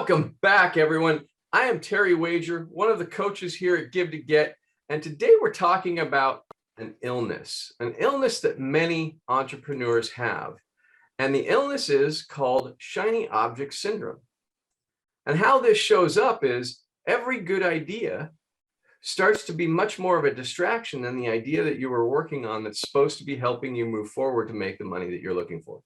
Welcome back, everyone. I am Terry Wager, one of the coaches here at Give to Get, and today we're talking about an illness that many entrepreneurs have. And the illness is called shiny object syndrome. And how this shows up is every good idea starts to be much more of a distraction than the idea that you were working on that's supposed to be helping you move forward to make the money that you're looking for.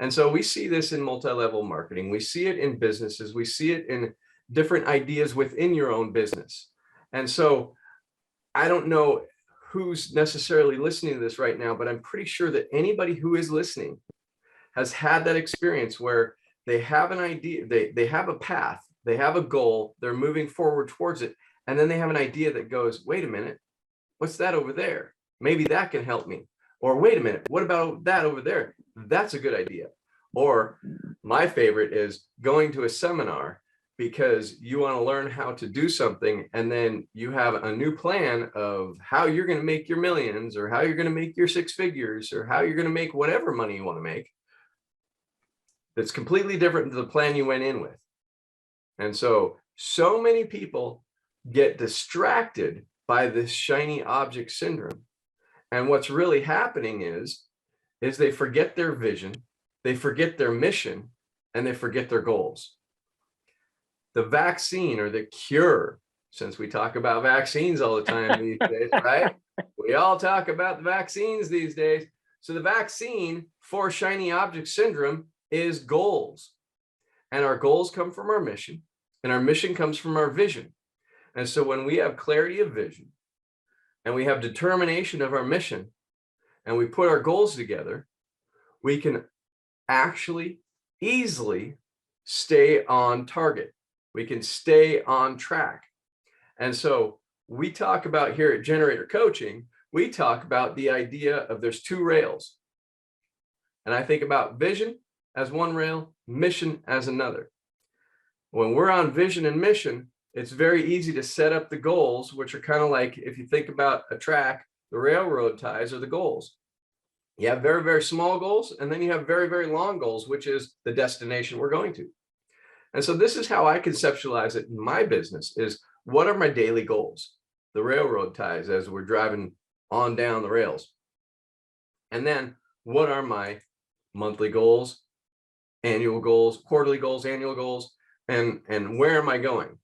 And so we see this in multi-level marketing. We see it in businesses. We see it in different ideas within your own business. And so I don't know who's necessarily listening to this right now, but I'm pretty sure that anybody who is listening has had that experience where they have an idea, they have a path, they have a goal, they're moving forward towards it. And then they have an idea that goes, wait a minute, what's that over there? Maybe that can help me. Or wait a minute, what about that over there? That's a good idea. Or my favorite is going to a seminar because you want to learn how to do something, and then you have a new plan of how you're going to make your millions, or how you're going to make your six figures, or how you're going to make whatever money you want to make. That's completely different than the plan you went in with. And so many people get distracted by this shiny object syndrome. And what's really happening is they forget their vision, they forget their mission, and they forget their goals. The vaccine or the cure, since we talk about vaccines all the time these days, right? We all talk about the vaccines these days. So the vaccine for shiny object syndrome is goals. And our goals come from our mission, and our mission comes from our vision. And so when we have clarity of vision, and we have determination of our mission, and we put our goals together, we can actually easily stay on target. We can stay on track. And so we talk about here at Generator Coaching, we talk about the idea of there's two rails. And I think about vision as one rail, mission as another. When we're on vision and mission, it's very easy to set up the goals, which are kind of like, if you think about a track, the railroad ties are the goals. You have very, very small goals, and then you have very, very long goals, which is the destination we're going to. And so this is how I conceptualize it in my business is, what are my daily goals? The railroad ties as we're driving on down the rails. And then what are my monthly goals, annual goals, quarterly goals, annual goals, and where am I going?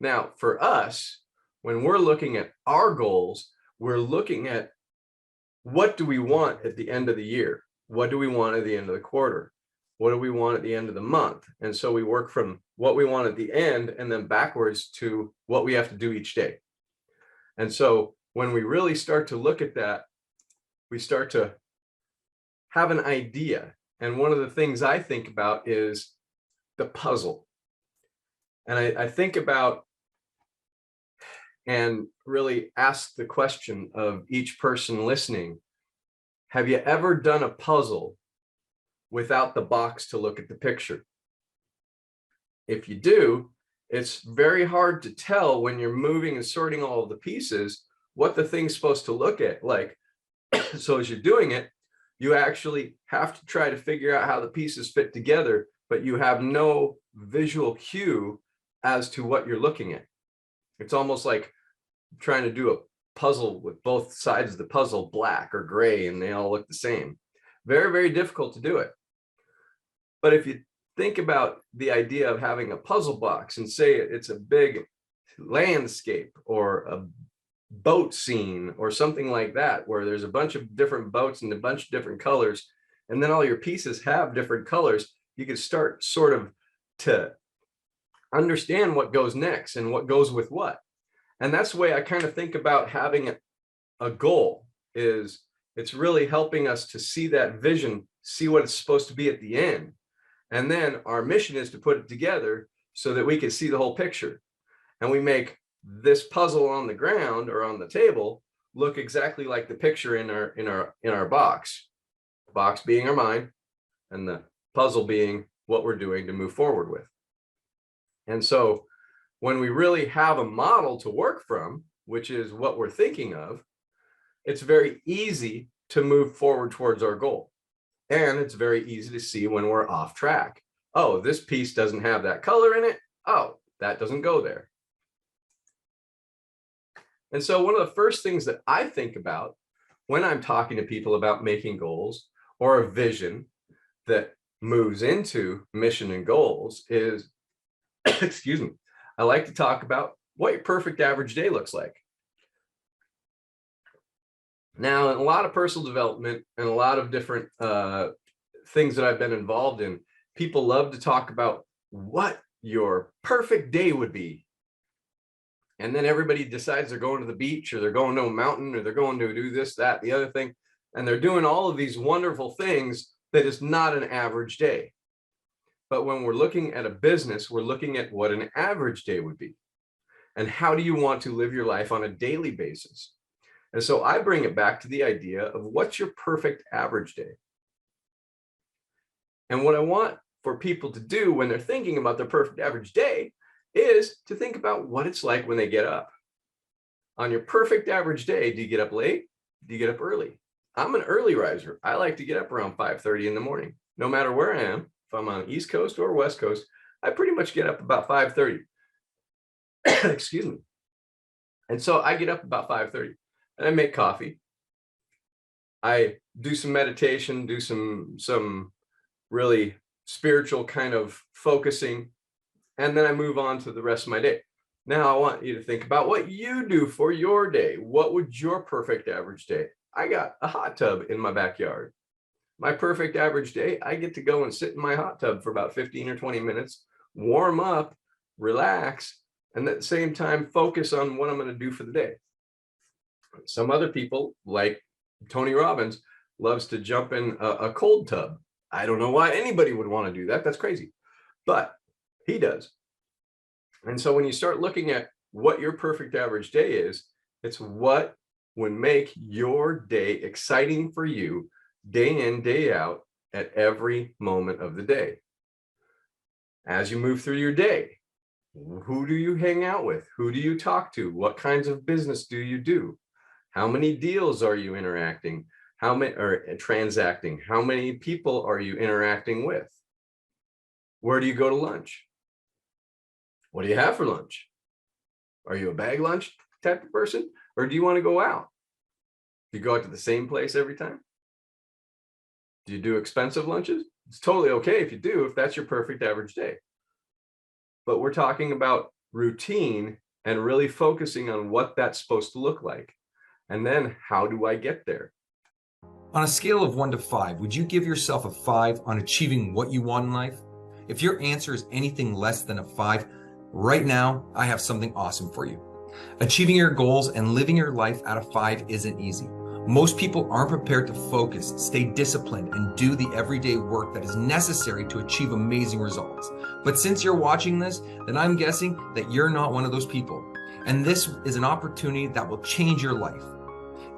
Now, for us, when we're looking at our goals, we're looking at what do we want at the end of the year? What do we want at the end of the quarter? What do we want at the end of the month? And so we work from what we want at the end and then backwards to what we have to do each day. And so when we really start to look at that, we start to have an idea. And one of the things I think about is the puzzle. And I think about and really ask the question of each person listening, have you ever done a puzzle without the box to look at the picture? If you do, it's very hard to tell when you're moving and sorting all of the pieces what the thing's supposed to look at like. So as you're doing it, you actually have to try to figure out how the pieces fit together, but you have no visual cue as to what you're looking at. It's almost like trying to do a puzzle with both sides of the puzzle black or gray, and they all look the same. Very, very difficult to do it. But if you think about the idea of having a puzzle box and say it's a big landscape or a boat scene or something like that, where there's a bunch of different boats and a bunch of different colors, and then all your pieces have different colors, you can start sort of to understand what goes next and what goes with what. And that's the way I kind of think about having a goal, is it's really helping us to see that vision, see what it's supposed to be at the end. And then our mission is to put it together so that we can see the whole picture. And we make this puzzle on the ground or on the table look exactly like the picture in our box. The box being our mind, and the puzzle being what we're doing to move forward with. And so when we really have a model to work from, which is what we're thinking of, it's very easy to move forward towards our goal. And it's very easy to see when we're off track. Oh, this piece doesn't have that color in it. oh, that doesn't go there. And so one of the first things that I think about when I'm talking to people about making goals or a vision that moves into mission and goals is, excuse me, I like to talk about what your perfect average day looks like. Now, in a lot of personal development and a lot of different things that I've been involved in, people love to talk about what your perfect day would be. And then everybody decides they're going to the beach, or they're going to a mountain, or they're going to do this, that, the other thing. And they're doing all of these wonderful things that is not an average day. But when we're looking at a business, we're looking at what an average day would be. And how do you want to live your life on a daily basis? And so I bring it back to the idea of what's your perfect average day? And what I want for people to do when they're thinking about their perfect average day is to think about what it's like when they get up. On your perfect average day, do you get up late? Do you get up early? I'm an early riser. I like to get up around 5:30 in the morning, no matter where I am. If I'm on East Coast or West Coast, I pretty much get up about 5:30. Excuse me. And so I get up about 5:30 and I make coffee. I do some meditation, do some really spiritual kind of focusing, and then I move on to the rest of my day. Now I want you to think about what you do for your day. What would your perfect average day? I got a hot tub in my backyard. My perfect average day, I get to go and sit in my hot tub for about 15 or 20 minutes, warm up, relax, and at the same time, focus on what I'm going to do for the day. Some other people, like Tony Robbins, loves to jump in a cold tub. I don't know why anybody would want to do that. That's crazy. But he does. And so when you start looking at what your perfect average day is, it's what would make your day exciting for you day in, day out, at every moment of the day. As you move through your day, who do you hang out with? Who do you talk to? What kinds of business do you do? How many deals are you interacting? How many or transacting? How many people are you interacting with? Where do you go to lunch? What do you have for lunch? Are you a bag lunch type of person, or do you want to go out? Do you go out to the same place every time? Do you do expensive lunches? It's totally okay if you do, if that's your perfect average day. But we're talking about routine and really focusing on what that's supposed to look like. And then how do I get there? On a scale of 1 to 5, would you give yourself a 5 on achieving what you want in life? If your answer is anything less than a 5, right now, I have something awesome for you. Achieving your goals and living your life at a 5 isn't easy. Most people aren't prepared to focus, stay disciplined, and do the everyday work that is necessary to achieve amazing results. But since you're watching this, then I'm guessing that you're not one of those people. And this is an opportunity that will change your life.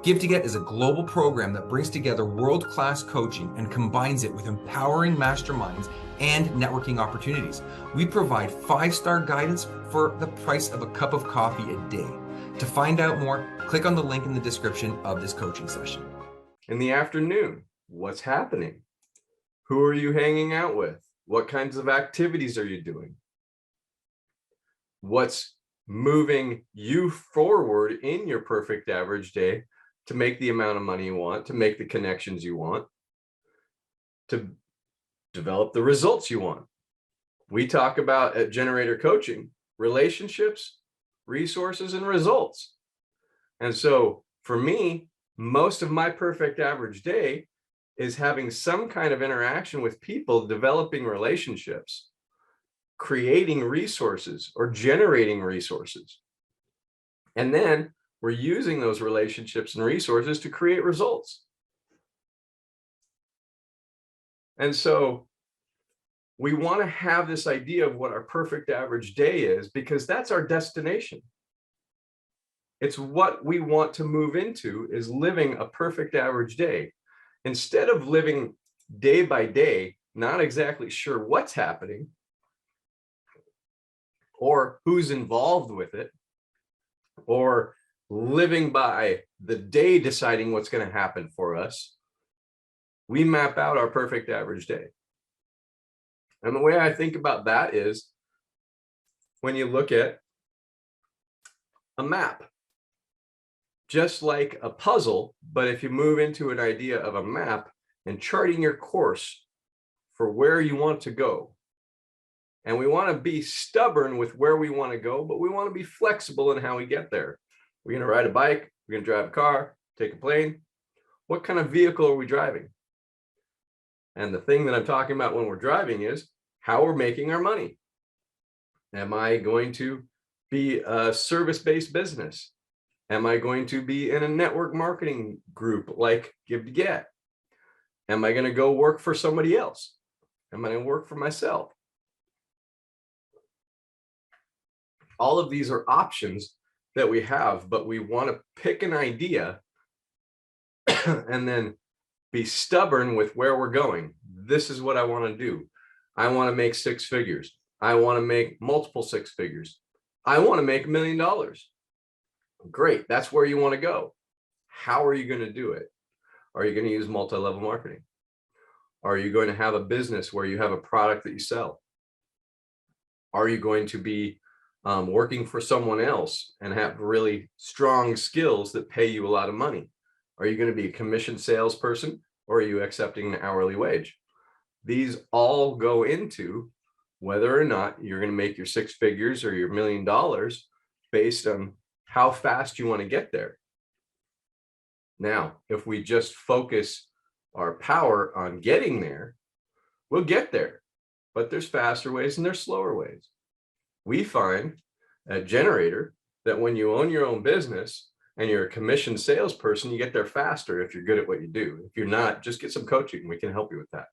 Give to Get is a global program that brings together world-class coaching and combines it with empowering masterminds and networking opportunities. We provide 5-star guidance for the price of a cup of coffee a day. To find out more, click on the link in the description of this coaching session. In the afternoon, what's happening? Who are you hanging out with? What kinds of activities are you doing? What's moving you forward in your perfect average day to make the amount of money you want, to make the connections you want, to develop the results you want? We talk about at Generator Coaching, relationships, resources, and results. And so for me, most of my perfect average day is having some kind of interaction with people, developing relationships, creating resources or generating resources. And then we're using those relationships and resources to create results. And so we want to have this idea of what our perfect average day is, because that's our destination. It's what we want to move into, is living a perfect average day. Instead of living day by day, not exactly sure what's happening or who's involved with it, or living by the day deciding what's going to happen for us, we map out our perfect average day. And the way I think about that is, when you look at a map, just like a puzzle, but if you move into an idea of a map and charting your course for where you want to go. And we want to be stubborn with where we want to go, but we want to be flexible in how we get there. We're going to ride a bike, we're going to drive a car, take a plane. What kind of vehicle are we driving? And the thing that I'm talking about when we're driving is how we're making our money. Am I going to be a service-based business? Am I going to be in a network marketing group like Give to Get? Am I going to go work for somebody else? Am I going to work for myself? All of these are options that we have, but we want to pick an idea and then be stubborn with where we're going. This is what I want to do. I want to make 6 figures. I want to make multiple 6 figures. I want to make $1 million. Great. That's where you want to go. How are you going to do it? Are you going to use multi-level marketing? Are you going to have a business where you have a product that you sell? Are you going to be working for someone else and have really strong skills that pay you a lot of money? Are you going to be a commission salesperson, or are you accepting an hourly wage? These all go into whether or not you're going to make your 6 figures or your $1 million based on how fast you want to get there. Now, if we just focus our power on getting there, we'll get there, but there's faster ways and there's slower ways. We find at Generator that when you own your own business and you're a commissioned salesperson, you get there faster if you're good at what you do. If you're not, just get some coaching. We can help you with that.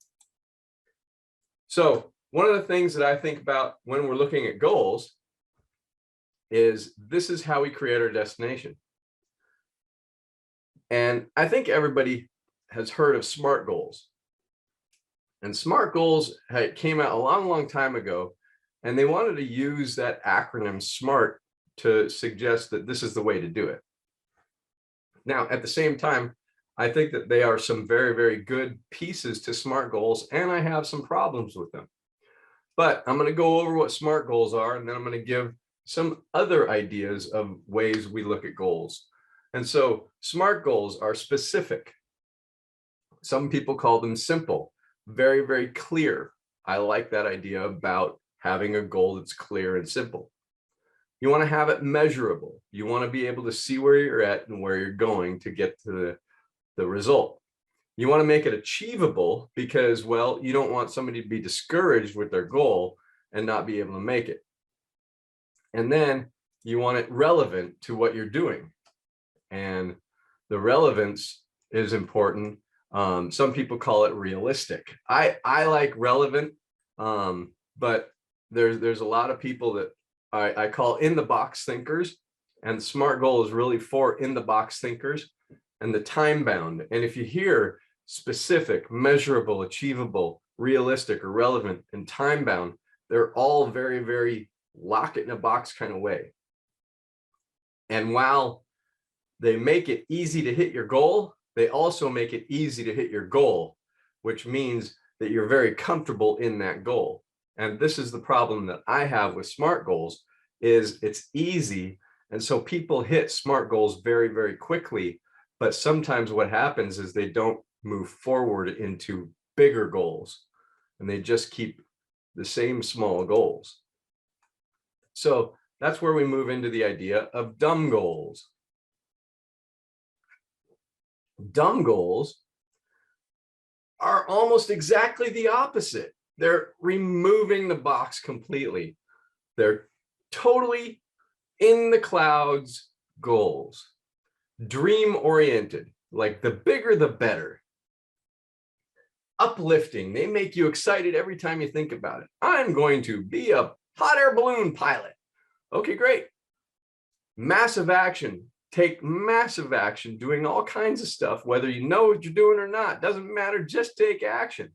So one of the things that I think about when we're looking at goals is this is how we create our destination. And I think everybody has heard of SMART goals. And SMART goals came out a long, long time ago, and they wanted to use that acronym SMART to suggest that this is the way to do it. Now, at the same time, I think that they are some very, very good pieces to SMART goals, and I have some problems with them. But I'm going to go over what SMART goals are, and then I'm going to give some other ideas of ways we look at goals. And so SMART goals are specific. Some people call them simple, very, very clear. I like that idea about having a goal that's clear and simple. You want to have it measurable. You want to be able to see where you're at and where you're going to get to the result. You want to make it achievable because, well, you don't want somebody to be discouraged with their goal and not be able to make it. And then you want it relevant to what you're doing. And the relevance is important. Some people call it realistic. I like relevant, but there's a lot of people that I call in-the-box thinkers, and SMART goal is really for in-the-box thinkers, and the time-bound. And if you hear specific, measurable, achievable, realistic, or relevant, and time-bound, they're all very, very lock-it-in-a-box kind of way. And while they make it easy to hit your goal, they also make it easy to hit your goal, which means that you're very comfortable in that goal. And this is the problem that I have with SMART goals, is it's easy. And so people hit SMART goals very, very quickly. But sometimes what happens is they don't move forward into bigger goals, and they just keep the same small goals. So that's where we move into the idea of dumb goals. Dumb goals are almost exactly the opposite. They're removing the box completely. They're totally in the clouds goals, dream oriented, like the bigger the better. Uplifting, they make you excited every time you think about it. I'm going to be a hot air balloon pilot. Okay, great. Massive action. Take massive action, doing all kinds of stuff, whether you know what you're doing or not, doesn't matter, just take action.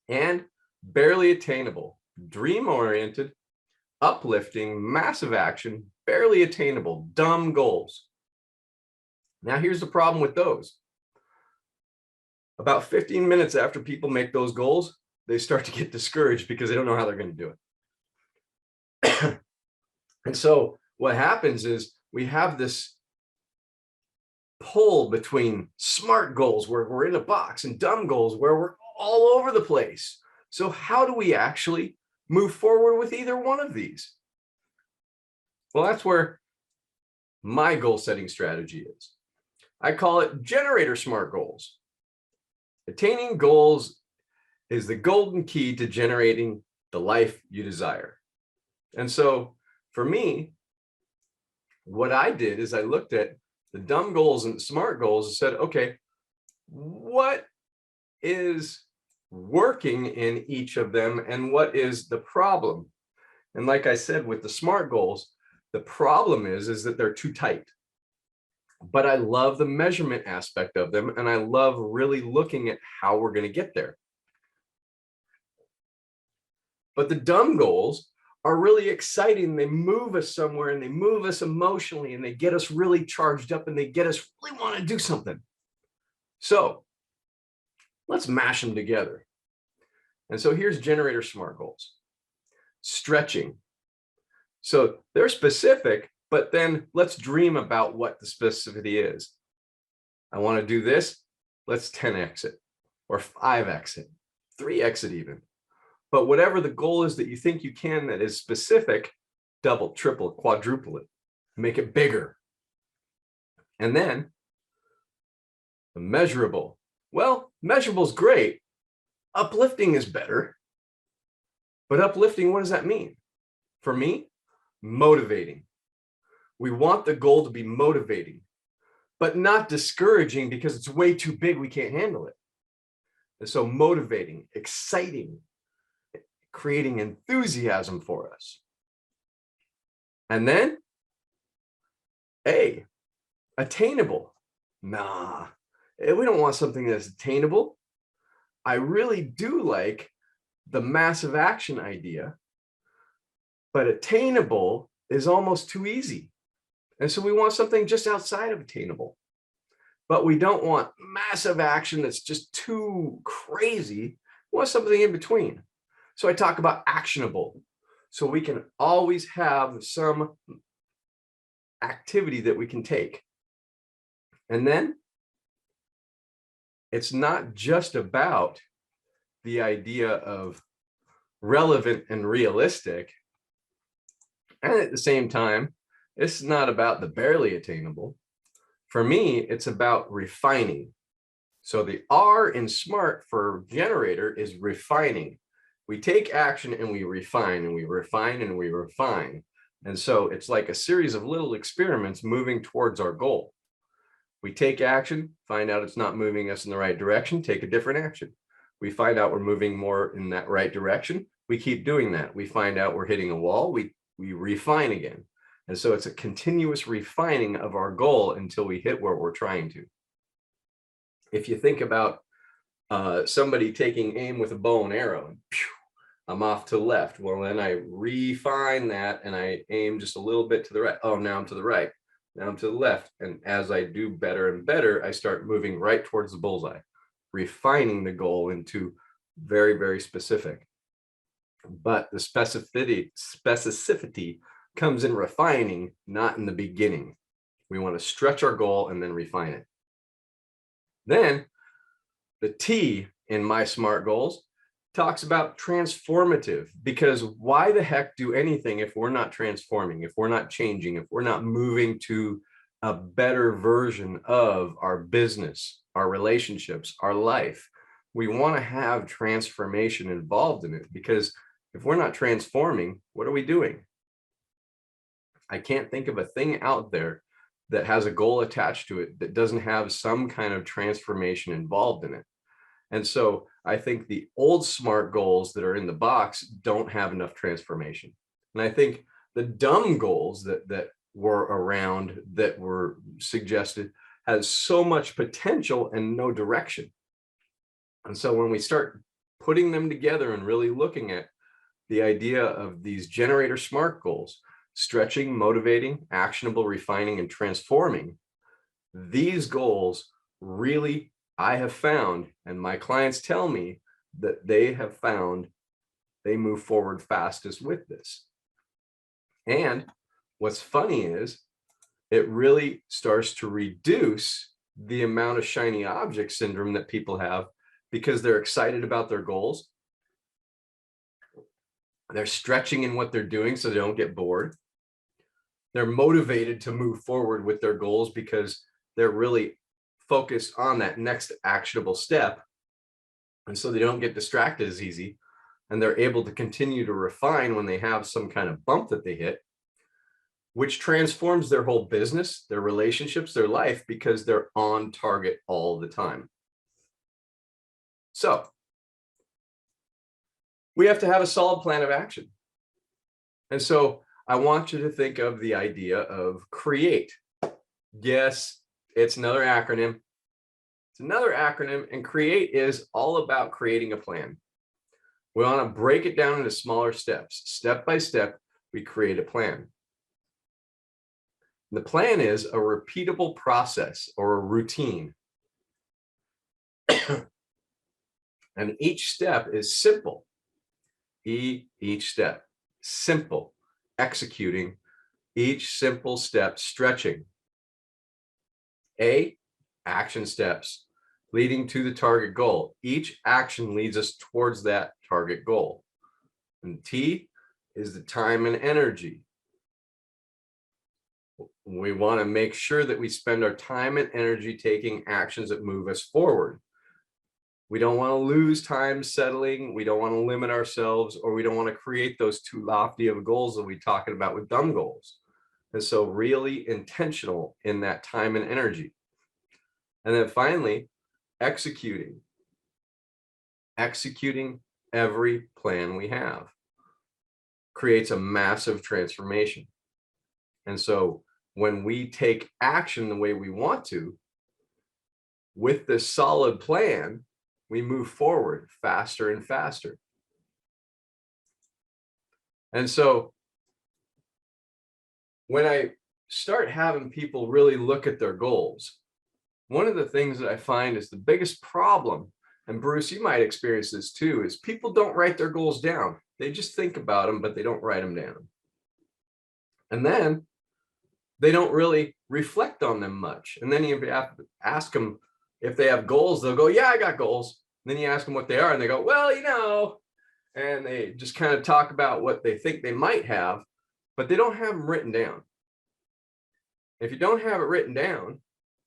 And barely attainable, dream-oriented, uplifting, massive action, barely attainable, dumb goals. Now, here's the problem with those. About 15 minutes after people make those goals, they start to get discouraged because they don't know how they're going to do And so what happens is we have this pull between smart goals where we're in a box and dumb goals where we're all over the place. So how do we actually move forward with either one of these? Well, that's where my goal setting strategy is. I call it generator smart goals. Attaining goals is the golden key to generating the life you desire. And so for me, what I did is I looked at the dumb goals and the smart goals and said, okay, what is working in each of them and what is the problem? And like I said, with the smart goals, the problem is that they're too tight. But I love the measurement aspect of them, and I love really looking at how we're going to get there. But the dumb goals are really exciting. They move us somewhere, and they move us emotionally, and they get us really charged up, and they get us really want to do something. So let's mash them together. And so here's generator smart goals. Stretching. So they're specific, but then let's dream about what the specificity is. I want to do this. Let's 10x it, or 5x it, 3x it even. But whatever the goal is that you think you can that is specific, double, triple, quadruple it, make it bigger. And then the measurable. Well, measurable is great. Uplifting is better. But uplifting, what does that mean? For me, motivating. We want the goal to be motivating, but not discouraging because it's way too big, we can't handle it. And so motivating, exciting, creating enthusiasm for us. And then attainable. Nah, we don't want something that's attainable. I really do like the massive action idea, but attainable is almost too easy. And so we want something just outside of attainable. But we don't want massive action that's just too crazy. We want something in between. So I talk about actionable. So we can always have some activity that we can take. And then it's not just about the idea of relevant and realistic. And at the same time, it's not about the barely attainable. For me, it's about refining. So the R in SMART for generator is refining. We take action and we refine and we refine and we refine. And so it's like a series of little experiments moving towards our goal. We take action, find out it's not moving us in the right direction, take a different action. We find out we're moving more in that right direction. We keep doing that. We find out we're hitting a wall. We refine again. And so it's a continuous refining of our goal until we hit where we're trying to. If you think about somebody taking aim with a bow and arrow, and pew, I'm off to the left. Well, then I refine that and I aim just a little bit to the right. Oh, now I'm to the right. Now I'm to the left. And as I do better and better, I start moving right towards the bullseye, refining the goal into very, very specific. But the specificity comes in refining, not in the beginning. We want to stretch our goal and then refine it. Then the T in my SMART goals talks about transformative, because why the heck do anything if we're not transforming, if we're not changing, if we're not moving to a better version of our business, our relationships, our life? We want to have transformation involved in it, because if we're not transforming, what are we doing? I can't think of a thing out there that has a goal attached to it that doesn't have some kind of transformation involved in it. And so I think the old SMART goals that are in the box don't have enough transformation. And I think the dumb goals that were around, that were suggested, has so much potential and no direction. And so when we start putting them together and really looking at the idea of these generator SMART goals, stretching, motivating, actionable, refining, and transforming, these goals really, I have found, and my clients tell me that they have found they move forward fastest with this. And what's funny is it really starts to reduce the amount of shiny object syndrome that people have because they're excited about their goals. They're stretching in what they're doing so they don't get bored. They're motivated to move forward with their goals because they're really focused on that next actionable step. And so they don't get distracted as easy. And they're able to continue to refine when they have some kind of bump that they hit, which transforms their whole business, their relationships, their life, because they're on target all the time. So we have to have a solid plan of action. And so I want you to think of the idea of CREATE. Yes, it's another acronym. It's another acronym, and CREATE is all about creating a plan. We want to break it down into smaller steps. Step by step, we create a plan. The plan is a repeatable process or a routine. And each step is simple. Each step, simple, executing each simple step, stretching. Action steps leading to the target goal. Each action leads us towards that target goal. And T is the time and energy. We want to make sure that we spend our time and energy taking actions that move us forward. We don't want to lose time settling. We don't want to limit ourselves, or we don't want to create those too lofty of goals that we're talking about with dumb goals. And so really intentional in that time and energy. And then finally, executing every plan we have creates a massive transformation. And so when we take action the way we want to, with this solid plan, we move forward faster and faster. And so when I start having people really look at their goals, one of the things that I find is the biggest problem, and Bruce, you might experience this too, is people don't write their goals down. They just think about them, but they don't write them down. And then they don't really reflect on them much. And then you have to ask them if they have goals, they'll go, yeah, I got goals. And then you ask them what they are, and they go, well, and they just kind of talk about what they think they might have, but they don't have them written down. If you don't have it written down,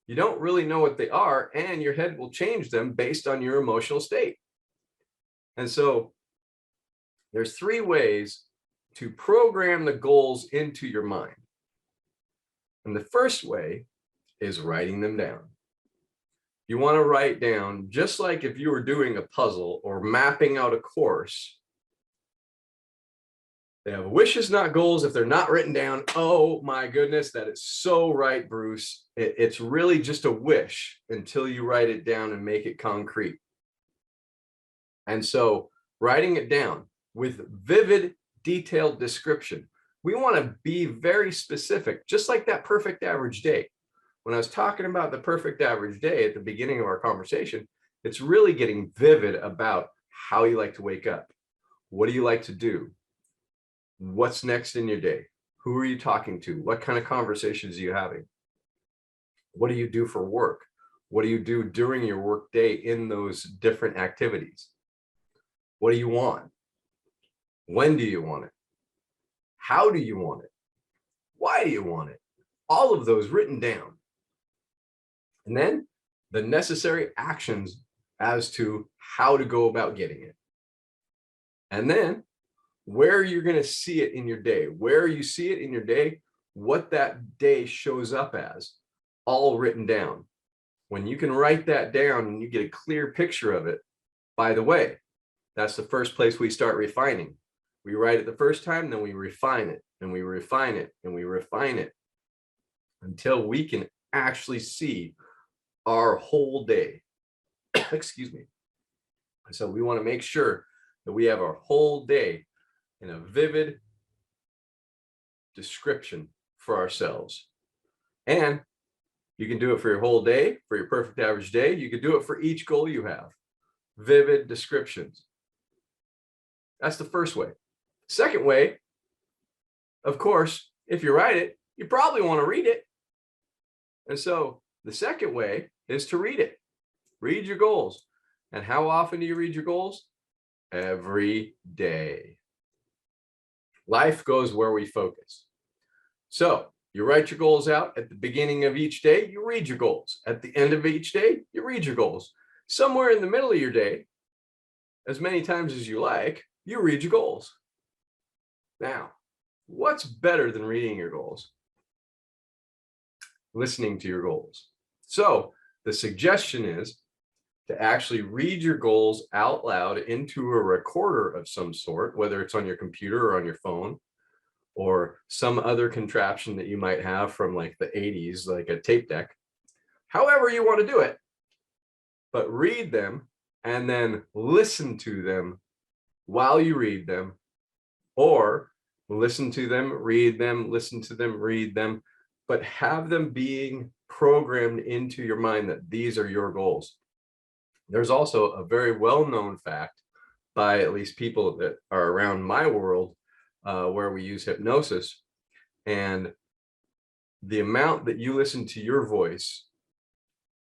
you don't really know what they are, and your head will change them based on your emotional state. And so there's 3 ways to program the goals into your mind. And the first way is writing them down. You want to write down, just like if you were doing a puzzle or mapping out a course. They have wishes, not goals, if they're not written down. Oh my goodness, that is so right, Bruce. It's really just a wish until you write it down and make it concrete. And so writing it down with vivid, detailed description. We want to be very specific, just like that perfect average day. When I was talking about the perfect average day at the beginning of our conversation, it's really getting vivid about how you like to wake up. What do you like to do? What's next in your day? Who are you talking to? What kind of conversations are you having? What do you do for work? What do you do during your work day in those different activities? What do you want? When do you want it? How do you want it? Why do you want it? All of those written down. And then the necessary actions as to how to go about getting it. And then where you're going to see it in your day, where you see it in your day, what that day shows up as, all written down. When you can write that down and you get a clear picture of it, by the way, that's the first place we start refining. We write it the first time, then we refine it, and we refine it, and we refine it until we can actually see our whole day. Excuse me. So we want to make sure that we have our whole day in a vivid description for ourselves. And you can do it for your whole day, for your perfect average day. You can do it for each goal you have. Vivid descriptions. That's the first way. Second way Of course, if you write it, you probably want to read it. And so the second way is to read it. Read your goals. And how often do you read your goals? Every day. Life goes where we focus. So you write your goals out at the beginning of each day, you read your goals. At the end of each day, you read your goals. Somewhere in the middle of your day, as many times as you like, you read your goals. Now, what's better than reading your goals? Listening to your goals. So the suggestion is to actually read your goals out loud into a recorder of some sort, whether it's on your computer or on your phone, or some other contraption that you might have from like the 80s, like a tape deck, however you want to do it, but read them and then listen to them while you read them, or listen to them, read them, listen to them, read them, but have them being programmed into your mind that these are your goals. There's also a very well-known fact by at least people that are around my world where we use hypnosis, and the amount that you listen to your voice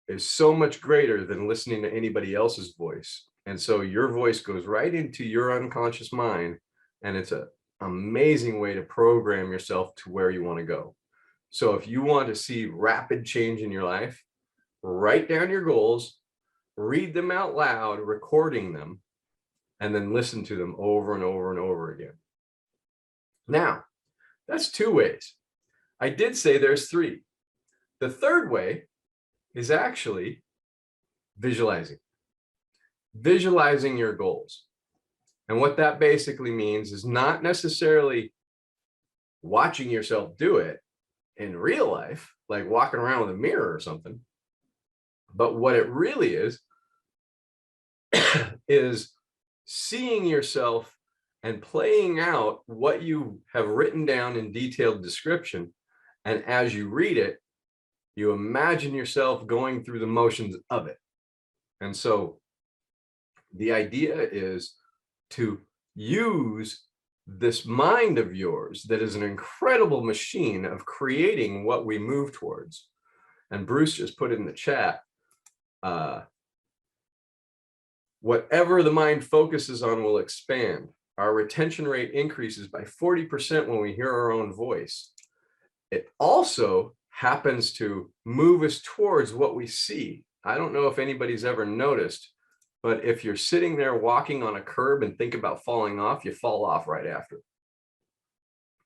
is so much greater than listening to anybody else's voice. And so your voice goes right into your unconscious mind, and it's an amazing way to program yourself to where you want to go. So if you want to see rapid change in your life, write down your goals, read them out loud, recording them, and then listen to them over and over and over again. Now, that's 2 ways. I did say there's 3. The third way is actually visualizing. Visualizing your goals. And what that basically means is not necessarily watching yourself do it in real life, like walking around with a mirror or something. But what it really is seeing yourself and playing out what you have written down in detailed description. And as you read it, you imagine yourself going through the motions of it. And so the idea is to use this mind of yours that is an incredible machine of creating what we move towards. And Bruce just put in the chat, whatever the mind focuses on will expand. Our retention rate increases by 40% when we hear our own voice. It also happens to move us towards what we see. I don't know if anybody's ever noticed, but if you're sitting there walking on a curb and think about falling off, you fall off right after.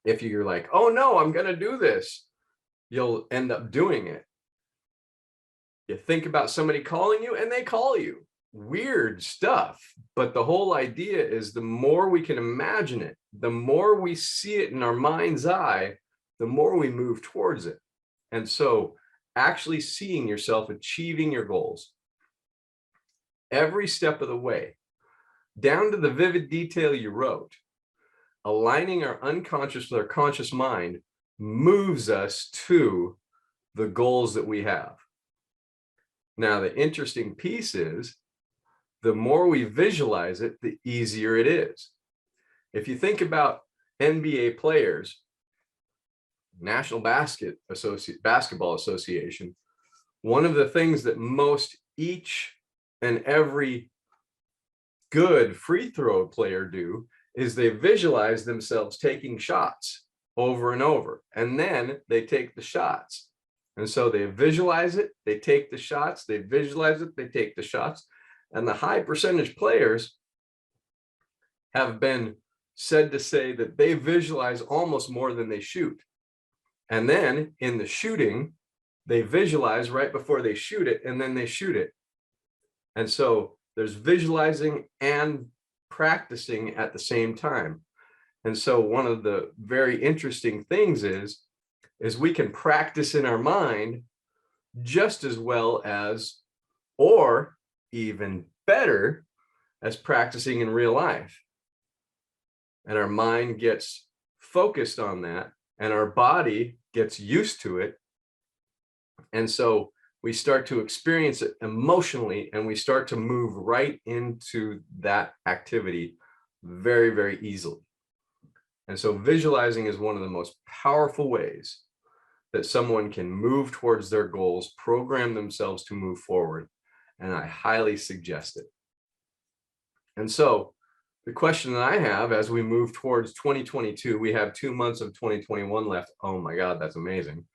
If you're like, oh no, I'm going to do this, you'll end up doing it. You think about somebody calling you and they call you. Weird stuff. But the whole idea is the more we can imagine it, the more we see it in our mind's eye, the more we move towards it. And so actually seeing yourself achieving your goals every step of the way, down to the vivid detail you wrote, aligning our unconscious with our conscious mind moves us to the goals that we have. Now, the interesting piece is the more we visualize it, the easier it is. If you think about NBA players, National Basketball Association, one of the things that most each and every good free throw player do is they visualize themselves taking shots over and over, and then they take the shots. And so they visualize it, they take the shots, they visualize it, they take the shots. And the high percentage players have been said to say that they visualize almost more than they shoot. And then in the shooting, they visualize right before they shoot it, and then they shoot it. And so there's visualizing and practicing at the same time. And so one of the very interesting things is we can practice in our mind just as well as, or even better, as practicing in real life. And our mind gets focused on that, and our body gets used to it. And so we start to experience it emotionally, and we start to move right into that activity very, very easily. And so visualizing is one of the most powerful ways that someone can move towards their goals, program themselves to move forward. And I highly suggest it. And so the question that I have as we move towards 2022, we have 2 months of 2021 left. Oh my God, that's amazing.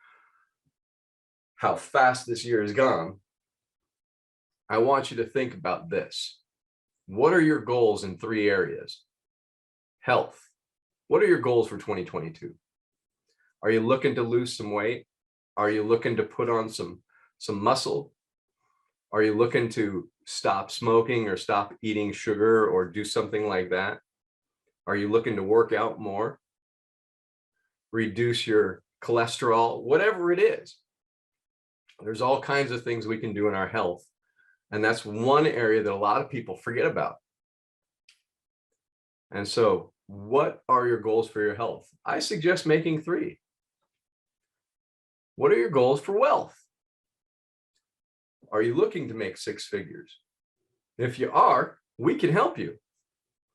How fast this year has gone. I want you to think about this. What are your goals in 3 areas? Health. What are your goals for 2022? Are you looking to lose some weight? Are you looking to put on some muscle? Are you looking to stop smoking or stop eating sugar or do something like that? Are you looking to work out more? Reduce your cholesterol? Whatever it is. There's all kinds of things we can do in our health. And that's one area that a lot of people forget about. And so, what are your goals for your health? I suggest making 3. What are your goals for wealth? Are you looking to make 6 figures? If you are, we can help you.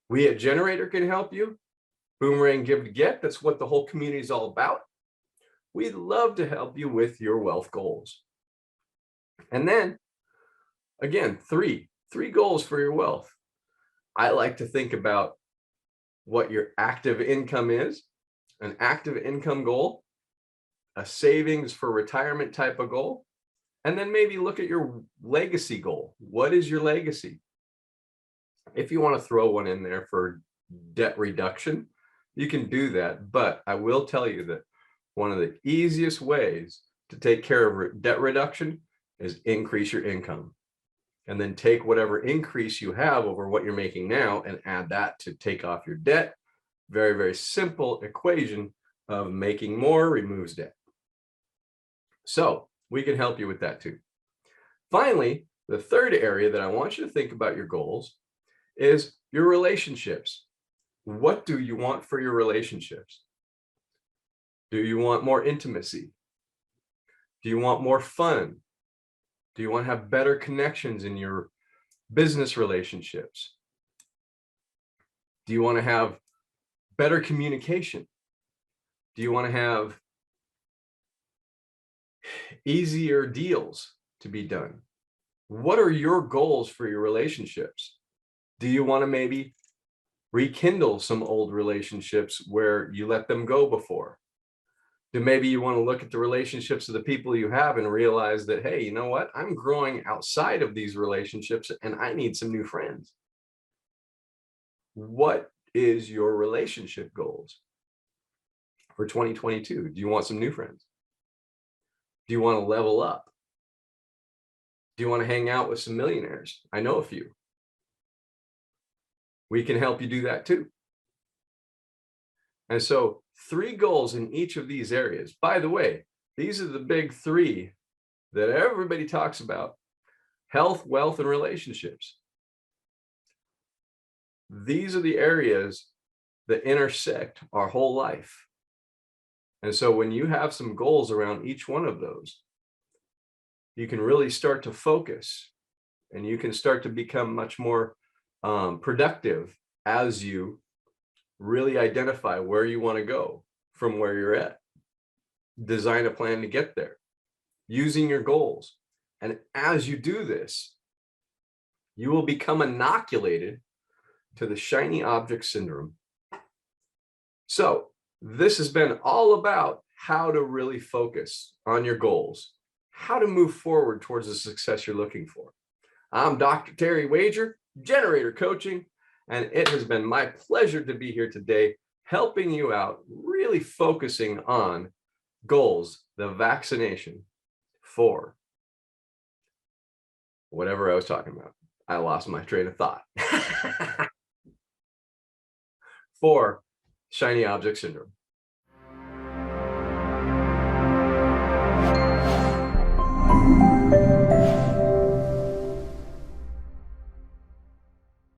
We at Generator can help you. Boomerang Give to Get, that's what the whole community is all about. We'd love to help you with your wealth goals. And then, again, 3 goals for your wealth. I like to think about what your active income is, an active income goal, a savings for retirement type of goal, and then maybe look at your legacy goal. What is your legacy? If you want to throw one in there for debt reduction, you can do that. But I will tell you that one of the easiest ways to take care of debt reduction is increase your income. And then take whatever increase you have over what you're making now and add that to take off your debt. Very, very simple equation of making more removes debt. So we can help you with that too. Finally, the third area that I want you to think about your goals is your relationships. What do you want for your relationships? Do you want more intimacy? Do you want more fun? Do you want to have better connections in your business relationships? Do you want to have better communication? Do you want to have easier deals to be done? What are your goals for your relationships? Do you want to maybe rekindle some old relationships where you let them go before? Do maybe you want to look at the relationships of the people you have and realize that, hey, you know what? I'm growing outside of these relationships and I need some new friends. What is your relationship goals for 2022? Do you want some new friends? Do you want to level up? Do you want to hang out with some millionaires? I know a few. We can help you do that too. And so 3 goals in each of these areas. By the way, these are the big 3 that everybody talks about: health, wealth, and relationships. These are the areas that intersect our whole life. And so when you have some goals around each one of those, you can really start to focus and you can start to become much more productive as you really identify where you want to go from where you're at. Design a plan to get there using your goals. And as you do this, you will become inoculated to the shiny object syndrome. So this has been all about how to really focus on your goals, how to move forward towards the success you're looking for. I'm Dr. Terry Wager, Generator Coaching, and it has been my pleasure to be here today, helping you out, really focusing on goals, the vaccination for whatever I was talking about. I lost my train of thought. For shiny object syndrome.